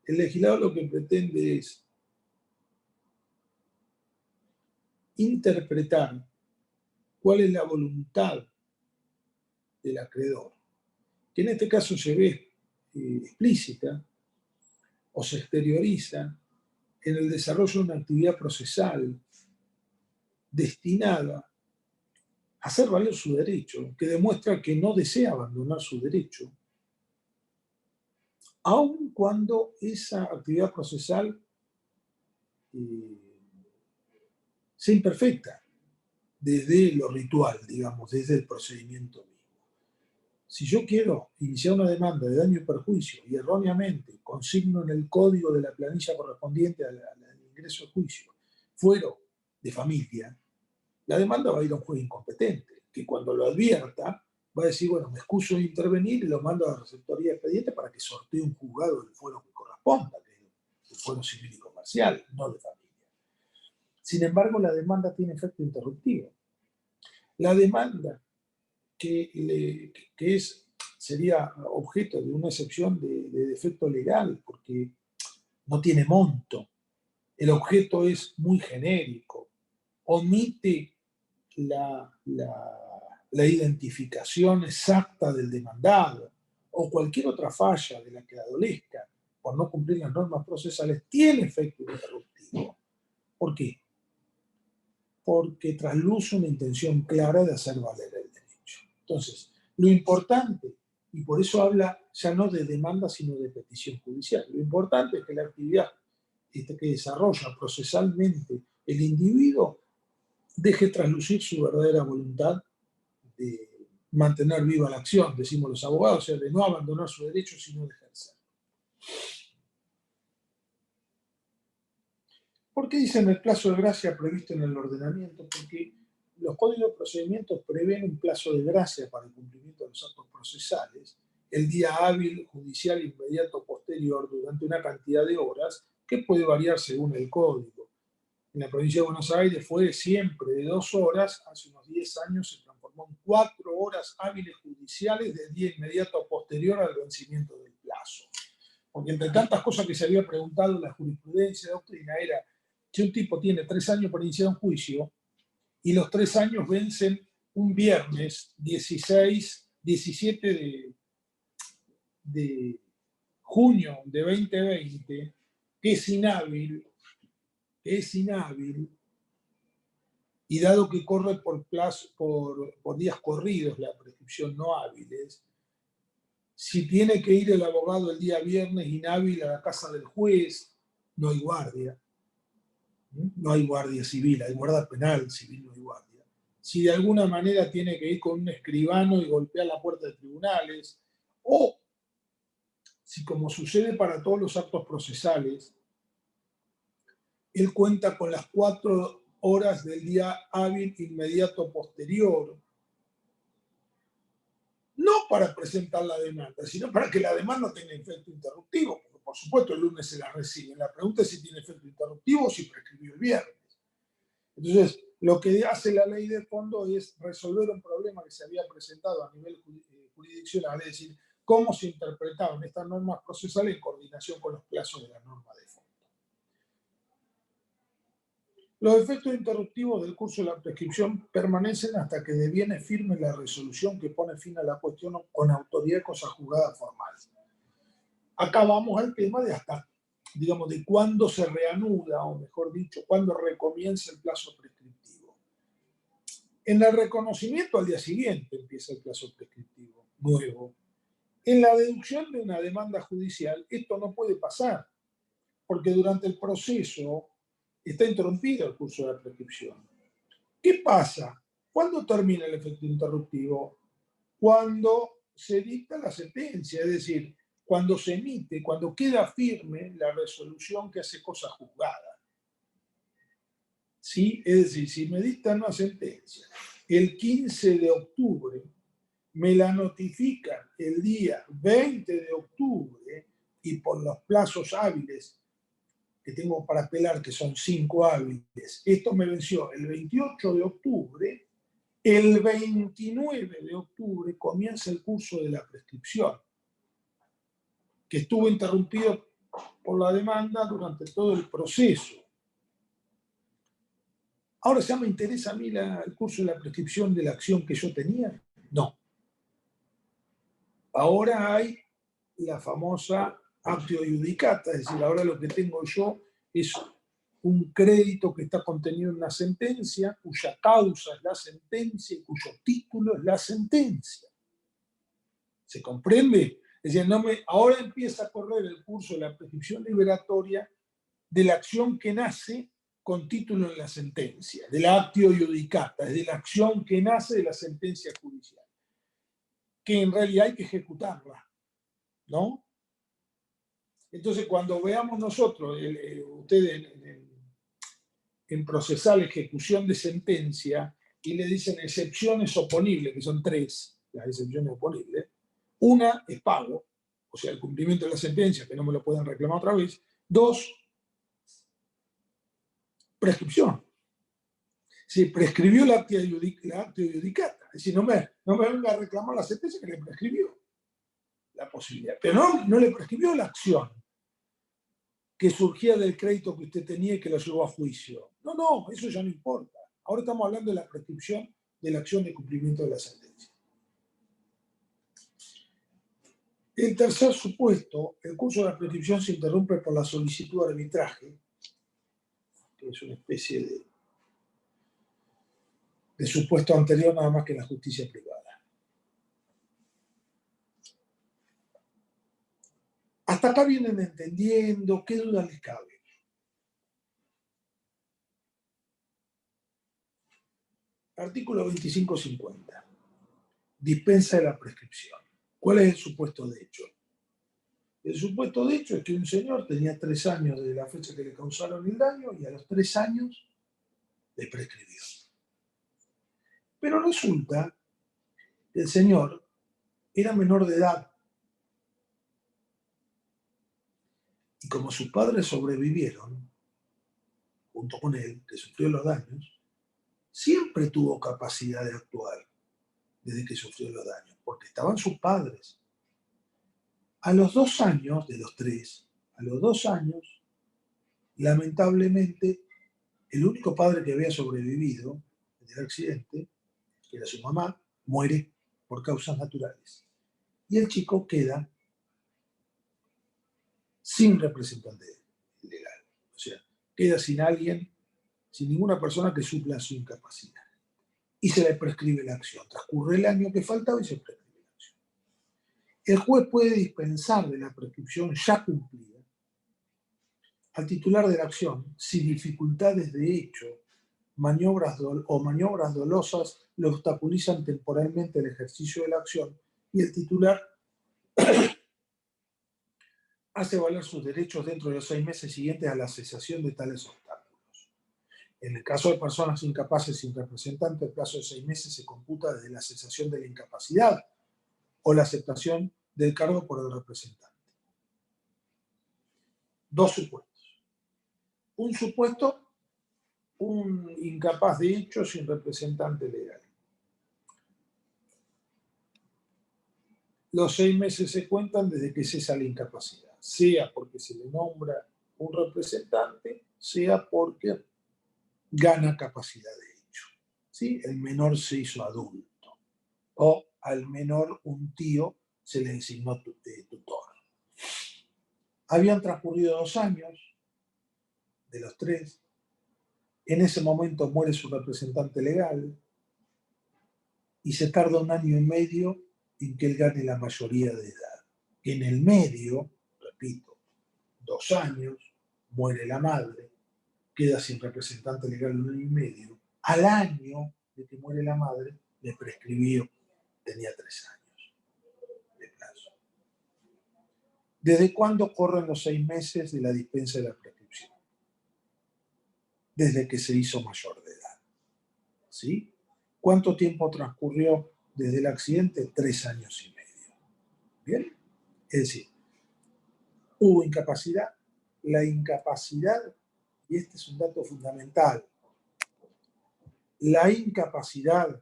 El legislador lo que pretende es interpretar cuál es la voluntad del acreedor, que en este caso se ve explícita o se exterioriza en el desarrollo de una actividad procesal destinada a hacer valer su derecho, que demuestra que no desea abandonar su derecho, aun cuando esa actividad procesal sea imperfecta desde lo ritual, digamos, desde el procedimiento mismo. Si yo quiero iniciar una demanda de daño y perjuicio y erróneamente consigno en el código de la planilla correspondiente al ingreso al juicio fuero de familia, la demanda va a ir a un juez incompetente, que cuando lo advierta va a decir, bueno, me excuso de intervenir y lo mando a la receptoría de expediente para que sortee un juzgado del fuero que corresponda, que es el fuero civil y comercial, no de familia. Sin embargo, la demanda tiene efecto interruptivo. La demanda sería objeto de una excepción de defecto legal porque no tiene monto. El objeto es muy genérico, omite la identificación exacta del demandado o cualquier otra falla de la que adolezca por no cumplir las normas procesales, tiene efecto interruptivo. ¿Por qué? Porque trasluce una intención clara de hacer valer el derecho. Entonces, lo importante, y por eso habla ya no de demanda, sino de petición judicial, lo importante es que la actividad que desarrolla procesalmente el individuo deje traslucir su verdadera voluntad de mantener viva la acción, decimos los abogados, o sea, de no abandonar su derecho, sino de ejercer. ¿Por qué dicen el plazo de gracia previsto en el ordenamiento? Porque los códigos de procedimientos prevén un plazo de gracia para el cumplimiento de los actos procesales, el día hábil judicial inmediato posterior durante una cantidad de horas que puede variar según el código. En la provincia de Buenos Aires fue siempre de 2 horas, hace unos 10 años se transformó en 4 horas hábiles judiciales del día inmediato posterior al vencimiento del plazo. Porque entre tantas cosas que se había preguntado la jurisprudencia de doctrina era si un tipo tiene 3 años para iniciar un juicio y los 3 años vencen un viernes 17 de junio de 2020, que es inhábil, y dado que corre por días corridos la prescripción no hábiles, si tiene que ir el abogado el día viernes inhábil a la casa del juez, no hay guardia. No hay guardia civil, hay guardia penal, civil no hay guardia. Si de alguna manera tiene que ir con un escribano y golpear la puerta de tribunales, o si, como sucede para todos los actos procesales, él cuenta con las 4 horas del día hábil inmediato posterior, no para presentar la demanda, sino para que la demanda tenga efecto interruptivo, porque por supuesto el lunes se la recibe. La pregunta es si tiene efecto interruptivo o si prescribió el viernes. Entonces, lo que hace la ley de fondo es resolver un problema que se había presentado a nivel jurisdiccional, es decir, cómo se interpretaban estas normas procesales en coordinación con los plazos de la norma de fondo. Los efectos interruptivos del curso de la prescripción permanecen hasta que deviene firme la resolución que pone fin a la cuestión con autoridad de cosa juzgada formal. Acá vamos al tema de hasta, digamos, de cuándo se reanuda, o mejor dicho, cuándo recomienza el plazo prescriptivo. En el reconocimiento al día siguiente empieza el plazo prescriptivo nuevo. En la deducción de una demanda judicial esto no puede pasar, porque durante el proceso está interrumpido el curso de la prescripción. ¿Qué pasa? ¿Cuándo termina el efecto interruptivo? Cuando se dicta la sentencia, es decir, cuando se emite, cuando queda firme la resolución que hace cosa juzgada. ¿Sí? Es decir, si me dictan una sentencia el 15 de octubre, me la notifican el día 20 de octubre y por los plazos hábiles que tengo para apelar, que son 5 hábiles, esto me venció el 28 de octubre, el 29 de octubre comienza el curso de la prescripción, que estuvo interrumpido por la demanda durante todo el proceso. Ahora, ¿ya me interesa a mí el curso de la prescripción de la acción que yo tenía? No. Ahora hay la famosa actio iudicata, es decir, ahora lo que tengo yo es un crédito que está contenido en una sentencia, cuya causa es la sentencia y cuyo título es la sentencia. ¿Se comprende? Es decir, ahora empieza a correr el curso de la prescripción liberatoria de la acción que nace con título en la sentencia, de la actio iudicata, es de la acción que nace de la sentencia judicial, que en realidad hay que ejecutarla, ¿no? Entonces, cuando veamos nosotros, ustedes en procesal ejecución de sentencia, y le dicen excepciones oponibles, que son 3 las excepciones oponibles, una es pago, o sea, el cumplimiento de la sentencia, que no me lo pueden reclamar otra vez. 2, prescripción. Si prescribió la actio iudicata, es decir, no me venga a reclamar la sentencia que le prescribió la posibilidad, pero no le prescribió la acción que surgía del crédito que usted tenía y que lo llevó a juicio. No, eso ya no importa. Ahora estamos hablando de la prescripción de la acción de cumplimiento de la sentencia. El tercer supuesto, el curso de la prescripción se interrumpe por la solicitud de arbitraje, que es una especie de supuesto anterior nada más que en la justicia privada. Hasta acá vienen entendiendo, ¿qué duda les cabe? Artículo 2550. Dispensa de la prescripción. ¿Cuál es el supuesto de hecho? El supuesto de hecho es que un señor tenía 3 años desde la fecha que le causaron el daño y a los 3 años le prescribió. Pero resulta que el señor era menor de edad y como sus padres sobrevivieron, junto con él, que sufrió los daños, siempre tuvo capacidad de actuar desde que sufrió los daños, porque estaban sus padres. A los 2 años, de los 3, a los 2 años, lamentablemente, el único padre que había sobrevivido en el accidente, que era su mamá, muere por causas naturales. Y el chico queda sin representante legal. O sea, queda sin alguien sin ninguna persona que supla su incapacidad. Y se le prescribe la acción. Transcurre el año que faltaba y se prescribe la acción. El juez puede dispensar de la prescripción ya cumplida al titular de la acción si dificultades de hecho maniobras dolosas le obstaculizan temporalmente el ejercicio de la acción y el titular hace valer sus derechos dentro de los 6 meses siguientes a la cesación de tales obstáculos. En el caso de personas incapaces sin representante, el plazo de 6 meses se computa desde la cesación de la incapacidad o la aceptación del cargo por el representante. Dos supuestos. Un supuesto, un incapaz de hecho sin representante legal. Los 6 meses se cuentan desde que cesa la incapacidad, sea porque se le nombra un representante, sea porque gana capacidad de hecho. ¿Sí? El menor se hizo adulto o al menor un tío se le designó tutor. Habían transcurrido 2 años de los 3. En ese momento muere su representante legal y se tarda 1 año y medio en que él gane la mayoría de edad. En el medio, repito, 2 años, muere la madre, queda sin representante legal 1 año y medio. Al año de que muere la madre, le prescribió, tenía 3 años de plazo. ¿Desde cuándo corren los 6 meses de la dispensa de la prescripción? Desde que se hizo mayor de edad. ¿Sí? ¿Cuánto tiempo transcurrió desde el accidente? 3 años y medio. ¿Bien? Es decir, hubo incapacidad. La incapacidad, y este es un dato fundamental, la incapacidad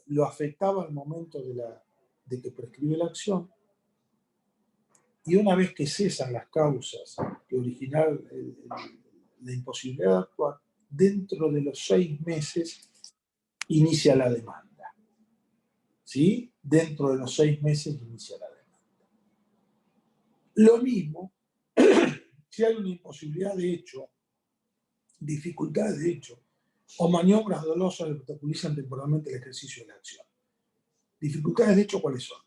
lo afectaba al momento de que prescribe la acción, y una vez que cesan las causas que originaron la imposibilidad de actuar, dentro de los 6 meses inicia la demanda. ¿Sí? Dentro de los 6 meses inicia la demanda. Lo mismo, si hay una imposibilidad de hecho, dificultad de hecho, o maniobras dolosas que obstaculizan temporalmente el ejercicio de la acción. ¿Dificultades de hecho cuáles son?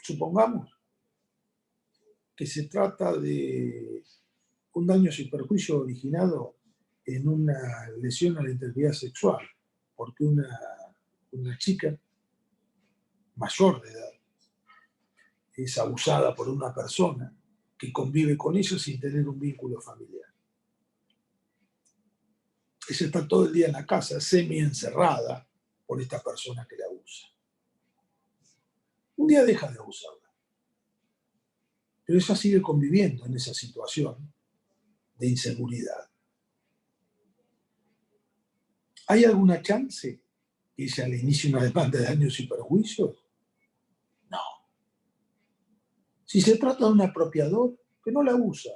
Supongamos que se trata de un daño sin perjuicio originado en una lesión a la integridad sexual, porque una chica mayor de edad es abusada por una persona que convive con ella sin tener un vínculo familiar. Ella está todo el día en la casa, semi-encerrada por esta persona que la abusa. Un día deja de abusarla, pero ella sigue conviviendo en esa situación de inseguridad. ¿Hay alguna chance que ella le inicie una demanda de daños y perjuicios? No. Si se trata de un apropiador que no la usa,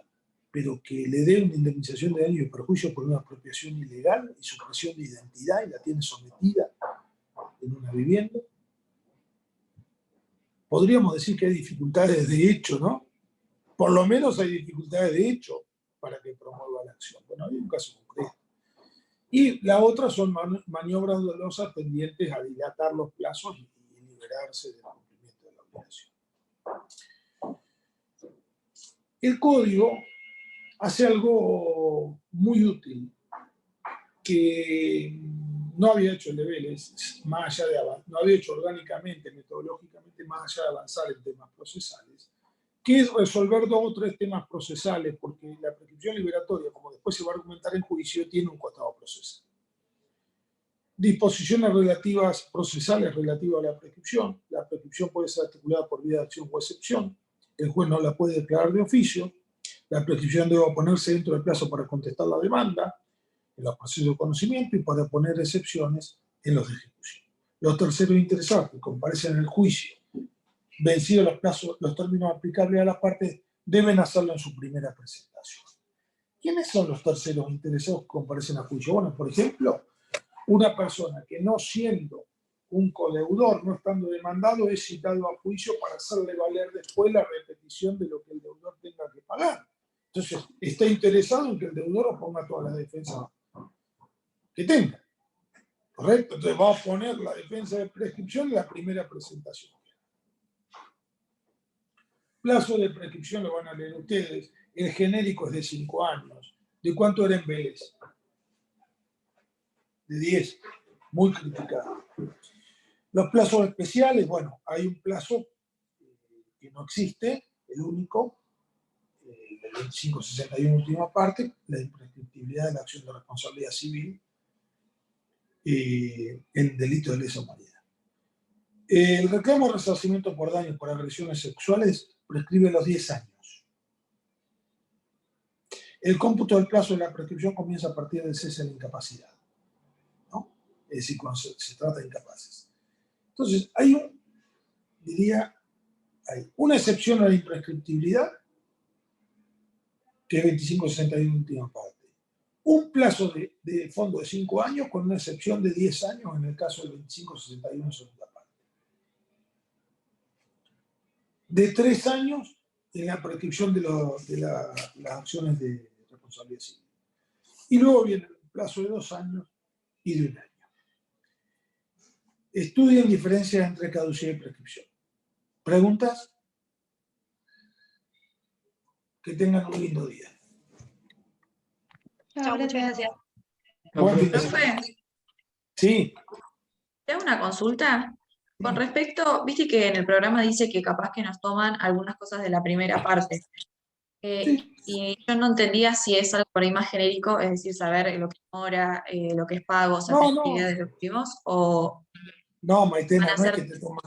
pero que le dé una indemnización de daños y perjuicios por una apropiación ilegal y supresión de identidad y la tiene sometida en una vivienda, podríamos decir que hay dificultades de hecho, ¿no? Por lo menos hay dificultades de hecho para que promueva la acción. Bueno, hay un caso concreto. Y la otra son maniobras dolosas tendientes a dilatar los plazos y liberarse del cumplimiento de la obligación. El código hace algo muy útil que no había hecho el de Vélez, más allá de no había hecho orgánicamente, metodológicamente, más allá de avanzar en temas procesales, que es resolver 2 o 3 temas procesales, porque la prescripción liberatoria, como después se va a argumentar en juicio, tiene un costado procesal. Disposiciones relativas procesales relativas a la prescripción. La prescripción puede ser articulada por vía de acción o excepción. El juez no la puede declarar de oficio. La prescripción debe oponerse dentro del plazo para contestar la demanda en los procesos de conocimiento y para poner excepciones en los de ejecución. Los terceros interesados que comparecen en el juicio, vencidos los plazos, los términos aplicables a las partes, deben hacerlo en su primera presentación. ¿Quiénes son los terceros interesados que comparecen a juicio? Bueno, por ejemplo, una persona que no siendo un codeudor, no estando demandado, es citado a juicio para hacerle valer después la repetición de lo que el deudor tenga que pagar. Entonces, está interesado en que el deudor ponga toda la defensa que tenga. ¿Correcto? Entonces, va a poner la defensa de prescripción en la primera presentación. Plazo de prescripción lo van a leer ustedes. El genérico es de 5 años. ¿De cuánto era en Vélez? De 10. Muy criticado. Los plazos especiales, bueno, hay un plazo que no existe, el único, el 2561 última parte, la imprescriptibilidad de la acción de responsabilidad civil en delito de lesa humanidad. El reclamo de resarcimiento por daños por agresiones sexuales prescribe los 10 años. El cómputo del plazo de la prescripción comienza a partir del cese de la incapacidad, ¿no? Es decir, cuando se trata de incapaces. Entonces, hay una excepción a la imprescriptibilidad, que es 2561 última parte. Un plazo de fondo de 5 años con una excepción de 10 años en el caso del 2561 segunda parte. De 3 años en la prescripción de las acciones de responsabilidad civil. Y luego viene el plazo de 2 años y de 1 año. Estudien diferencias entre caducidad y prescripción. ¿Preguntas? Que tengan un lindo día. Chao, muchas gracias. Buen fin de semana. Profe, Sí. te hago una consulta. Con respecto, viste que en el programa dice que capaz que nos toman algunas cosas de la primera parte. Sí. Y yo no entendía si es algo por ahí más genérico, es decir, saber lo que es mora, lo que es pagos, actividades deductivos, o No, Maitena, van a no es ser... que te toman.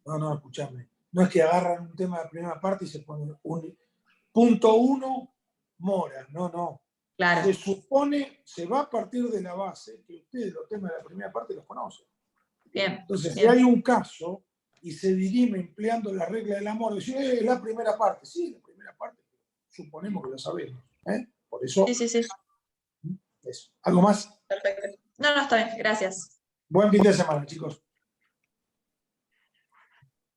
No, escúchame. No es que agarran un tema de la primera parte y se ponen un punto 1, mora. No. Claro, Se supone, se va a partir de la base que ustedes los temas de la primera parte los conocen. bien. Entonces, si bien. hay un caso y se dirime empleando la regla del amor, decir, es la primera parte. Sí, la primera parte, suponemos que lo sabemos. Por eso, Sí. eso. ¿Algo más? Perfecto. No, está bien, gracias. Buen fin de semana, chicos.